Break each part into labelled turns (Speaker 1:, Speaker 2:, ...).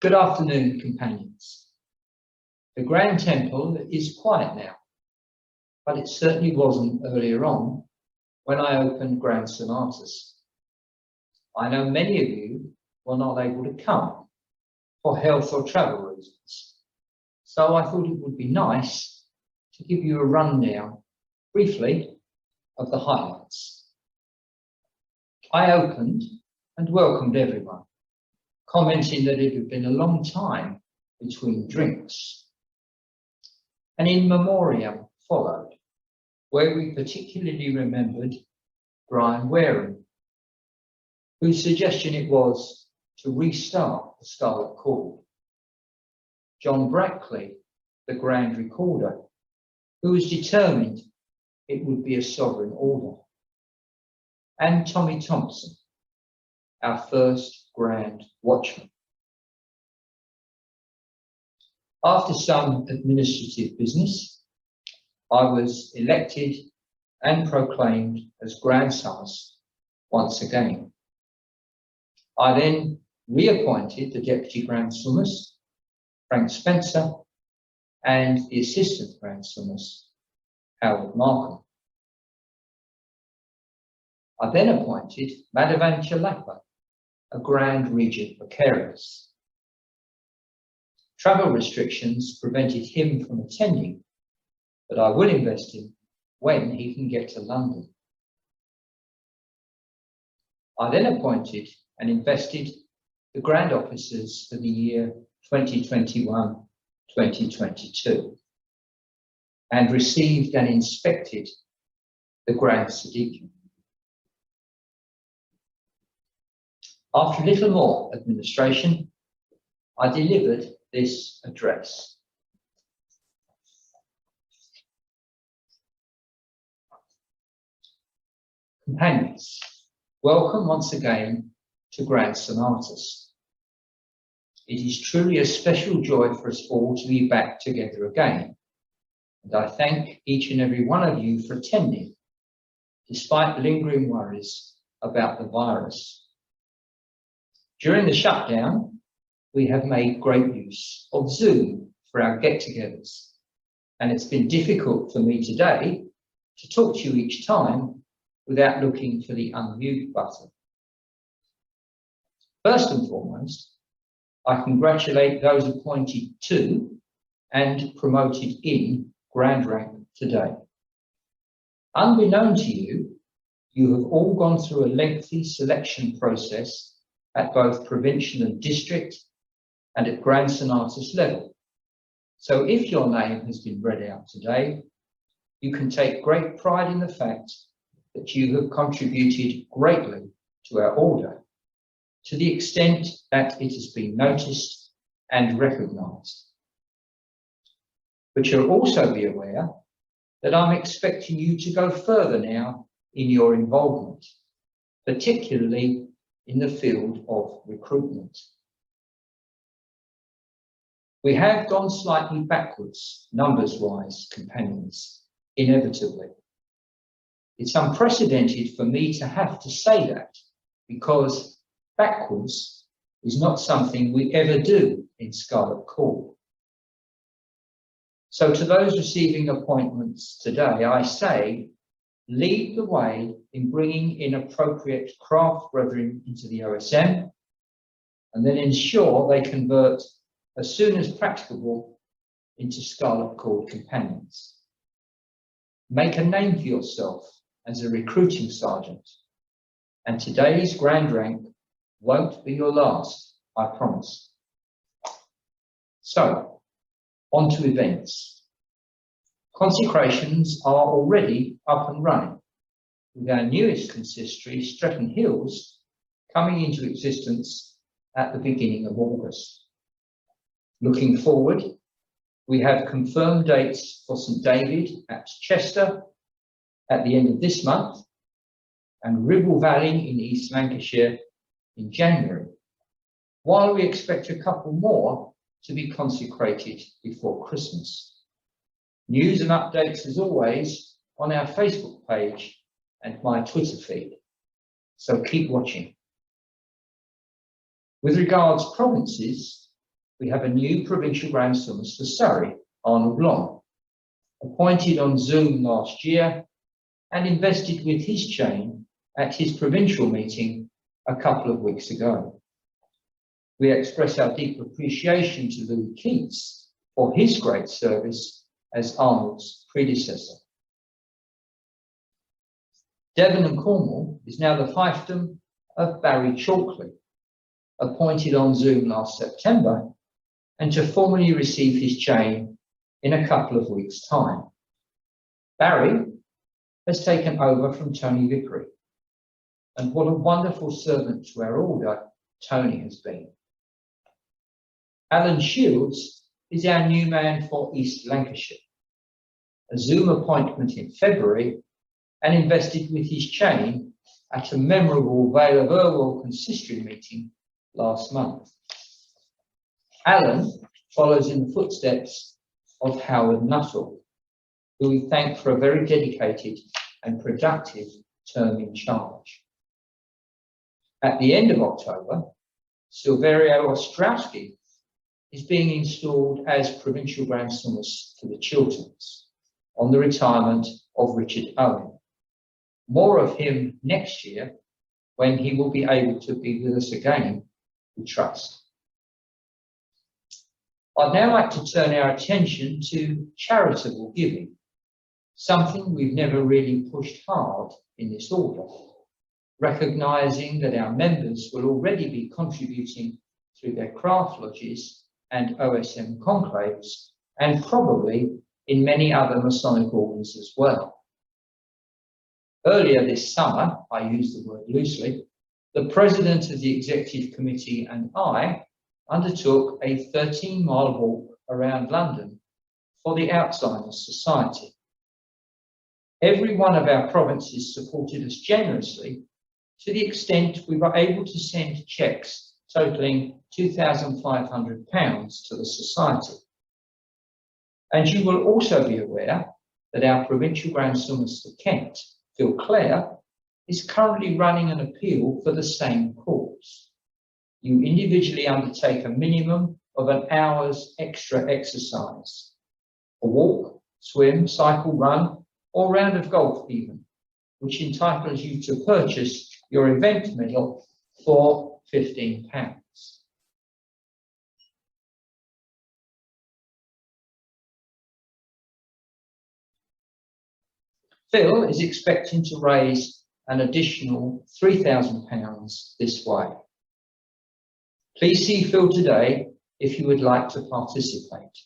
Speaker 1: Good afternoon, companions. The Grand Temple is quiet now, but it certainly wasn't earlier on when I opened Grand Sonatas. I know many of you were not able to come for health or travel reasons, so I thought it would be nice to give you a rundown, briefly, of the highlights. I opened and welcomed everyone, commenting that it had been a long time between drinks. An in memoriam followed, where we particularly remembered Brian Waring, whose suggestion it was to restart the Scarlet Cord, John Brackley, the Grand Recorder, who was determined it would be a sovereign order, and Tommy Thompson, our first Grand Watchman. After some administrative business, I was elected and proclaimed as Grand Summus once again. I then reappointed the Deputy Grand Summus, Frank Spencer, and the Assistant Grand Summus, Howard Markham. I then appointed Madhavan Chalapa, a Grand Regent Vicarious. Travel restrictions prevented him from attending, but I will invest him when he can get to London. I then appointed and invested the Grand Officers for the year 2021-2022 and received and inspected the Grand Siddiqui. After a little more administration, I delivered this address. Companions, welcome once again to Grand Sonatas. It is truly a special joy for us all to be back together again, and I thank each and every one of you for attending, despite lingering worries about the virus. During the shutdown, we have made great use of Zoom for our get-togethers, and it's been difficult for me today to talk to you each time without looking for the unmute button. First and foremost, I congratulate those appointed to and promoted in Grand Rank today. Unbeknown to you, you have all gone through a lengthy selection process at both provincial and district and at Grand Sonatas level. So if your name has been read out today, you can take great pride in the fact that you have contributed greatly to our order, to the extent that it has been noticed and recognised. But you'll also be aware that I'm expecting you to go further now in your involvement, particularly in the field of recruitment. We have gone slightly backwards, numbers-wise, companions, inevitably. It's unprecedented for me to have to say that, because backwards is not something we ever do in Scarlet Cord. So to those receiving appointments today, I say, lead the way in bringing in appropriate craft brethren into the OSM, and then ensure they convert as soon as practicable into Scarlet Cord companions. Make a name for yourself as a recruiting sergeant, and today's Grand Rank won't be your last, I promise. So, on to events. Consecrations are already up and running, with our newest consistory, Streatham Hills, coming into existence at the beginning of August. Looking forward, we have confirmed dates for St David at Chester at the end of this month, and Ribble Valley in East Lancashire in January, while we expect a couple more to be consecrated before Christmas. News and updates, as always, on our Facebook page and my Twitter feed, so keep watching. With regards provinces, we have a new provincial Grand Summus for Surrey, Arnold Long, appointed on Zoom last year and invested with his chain at his provincial meeting a couple of weeks ago. We express our deep appreciation to Louis Keats for his great service as Arnold's predecessor. Devon and Cornwall is now the fiefdom of Barry Chalkley, appointed on Zoom last September, and to formally receive his chain in a couple of weeks' time. Barry has taken over from Tony Vickery, and what a wonderful servant to our order Tony has been. Alan Shields is our new man for East Lancashire, a Zoom appointment in February, and invested with his chain at a memorable Vale of Irwell consistory meeting last month. Alan follows in the footsteps of Howard Nuttall, who we thank for a very dedicated and productive term in charge. At the end of October, Silverio Ostrowski is being installed as Provincial Grand Summus for the Chilterns on the retirement of Richard Owen. More of him next year, when he will be able to be with us again, we trust. I'd now like to turn our attention to charitable giving, something we've never really pushed hard in this order, recognising that our members will already be contributing through their craft lodges and OSM conclaves, and probably in many other Masonic orders as well. Earlier this summer, I use the word loosely, the President of the Executive Committee and I undertook a 13-mile walk around London for the Alzheimer's Society. Every one of our provinces supported us generously to the extent we were able to send cheques totalling £2,500 to the Society. And you will also be aware that our Provincial Grand Summus for Kent, Phil Clare, is currently running an appeal for the same cause. You individually undertake a minimum of an hour's extra exercise, a walk, swim, cycle, run, or round of golf even, which entitles you to purchase your event medal for £15. Phil is expecting to raise an additional £3,000 this way. Please see Phil today if you would like to participate.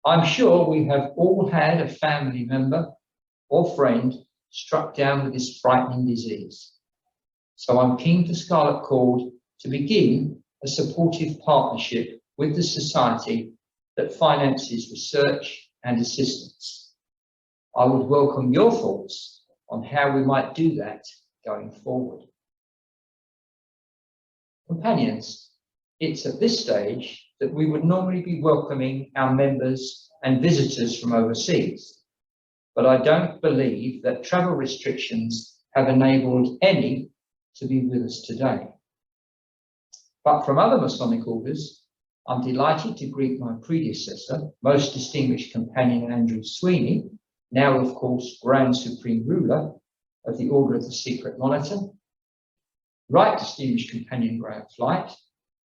Speaker 1: I'm sure we have all had a family member or friend struck down with this frightening disease. So I'm keen for Scarlet Cord to begin a supportive partnership with the Society that finances research and assistance. I would welcome your thoughts on how we might do that going forward. Companions, it's at this stage that we would normally be welcoming our members and visitors from overseas, but I don't believe that travel restrictions have enabled any to be with us today. But from other Masonic orders, I'm delighted to greet my predecessor, Most Distinguished Companion Andrew Sweeney, now of course Grand Supreme Ruler of the Order of the Secret Monitor, Right Distinguished Companion Graham Flight,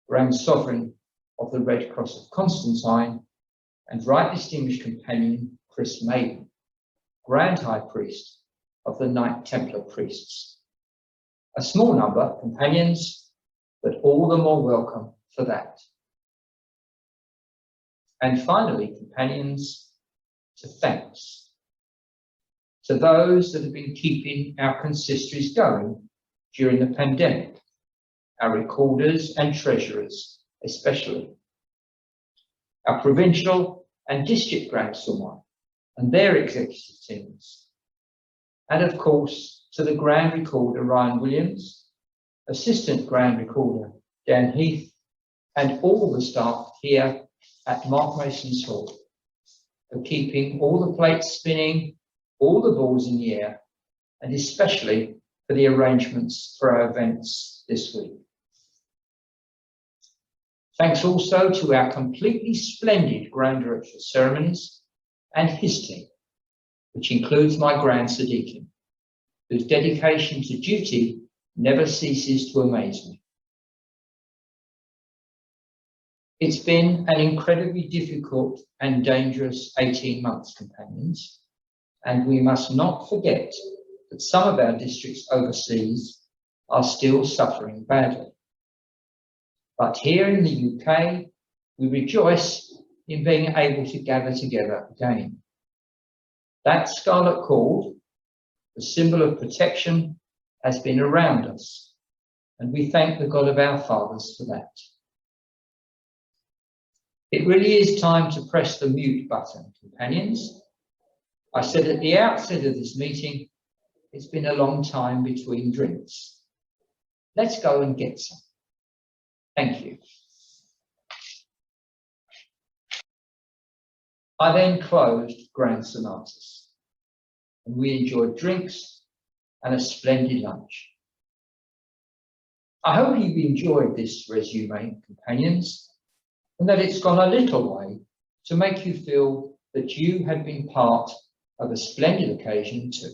Speaker 1: Grand Sovereign of the Red Cross of Constantine, and Right Distinguished Companion Chris Maiden, Grand High Priest of the Knight Templar Priests. A small number, companions, but all the more welcome for that. And finally, companions, to thanks. To those that have been keeping our consistories going during the pandemic, our recorders and treasurers especially, our provincial and district Grand Summi and their executive teams, and of course to the Grand Recorder Ryan Williams, Assistant Grand Recorder Dan Heath, and all the staff here at Mark Mason's Hall for keeping all the plates spinning, all the balls in the air, and especially for the arrangements for our events this week. Thanks also to our completely splendid Grand Director of Ceremonies and his team, which includes my Grand Sadiqim, whose dedication to duty never ceases to amaze me. It's been an incredibly difficult and dangerous 18 months, companions, and we must not forget that some of our districts overseas are still suffering badly. But here in the UK, we rejoice in being able to gather together again. That scarlet cord, the symbol of protection, has been around us, and we thank the God of our fathers for that. It really is time to press the mute button, companions. I said at the outset of this meeting, it's been a long time between drinks. Let's go and get some. Thank you. I then closed Grand Sonatas, and we enjoyed drinks and a splendid lunch. I hope you've enjoyed this resume, companions, and that it's gone a little way to make you feel that you have been part of a splendid occasion too.